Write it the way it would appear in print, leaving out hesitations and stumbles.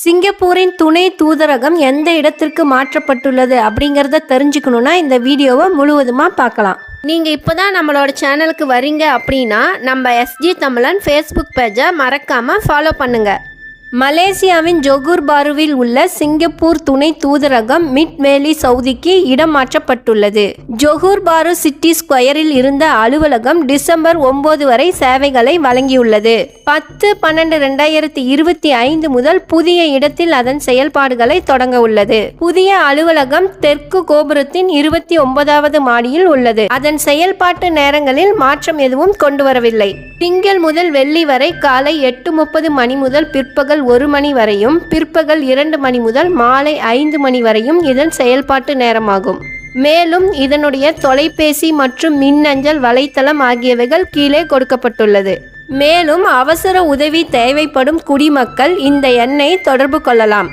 சிங்கப்பூரின் துணை தூதரகம் எந்த இடத்திற்கு மாற்றப்பட்டுள்ளது அப்படிங்கிறத தெரிஞ்சுக்கணுன்னா இந்த வீடியோவை முழுவதுமாக பார்க்கலாம். நீங்கள் இப்போ தான் நம்மளோட சேனலுக்கு வரீங்க அப்படின்னா நம்ம எஸ்ஜி தமிழன் ஃபேஸ்புக் பேஜை மறக்காமல் ஃபாலோ பண்ணுங்கள். மலேசியாவின் ஜொகூர் பாருவில் உள்ள சிங்கப்பூர் துணை தூதரகம் மிட் வேலி சவுதிக்கு இடம் மாற்றப்பட்டுள்ளது. ஜொகூர் பாரு சிட்டி ஸ்கொயரில் இருந்த அலுவலகம் டிசம்பர் 9 வரை சேவைகளை வழங்கியுள்ளது. 10/12/2025 முதல் புதிய இடத்தில் அதன் செயல்பாடுகளை தொடங்க உள்ளது. புதிய அலுவலகம் தெற்கு கோபுரத்தின் 29வது மாடியில் உள்ளது. அதன் செயல்பாட்டு நேரங்களில் மாற்றம் எதுவும் கொண்டு வரவில்லை. திங்கள் முதல் வெள்ளி வரை காலை 8:30 மணி முதல் பிற்பகல் 1 மணி வரையும், பிற்பகல் 2 மணி முதல் மாலை 5 மணி வரையும் இதன் செயல்பாட்டு நேரமாகும். மேலும் இதனுடைய தொலைபேசி மற்றும் மின்னஞ்சல் வலைத்தளம் ஆகியவைகள் கீழே கொடுக்கப்பட்டுள்ளது. மேலும் அவசர உதவி தேவைப்படும் குடிமக்கள் இந்த எண்ணை தொடர்பு கொள்ளலாம்.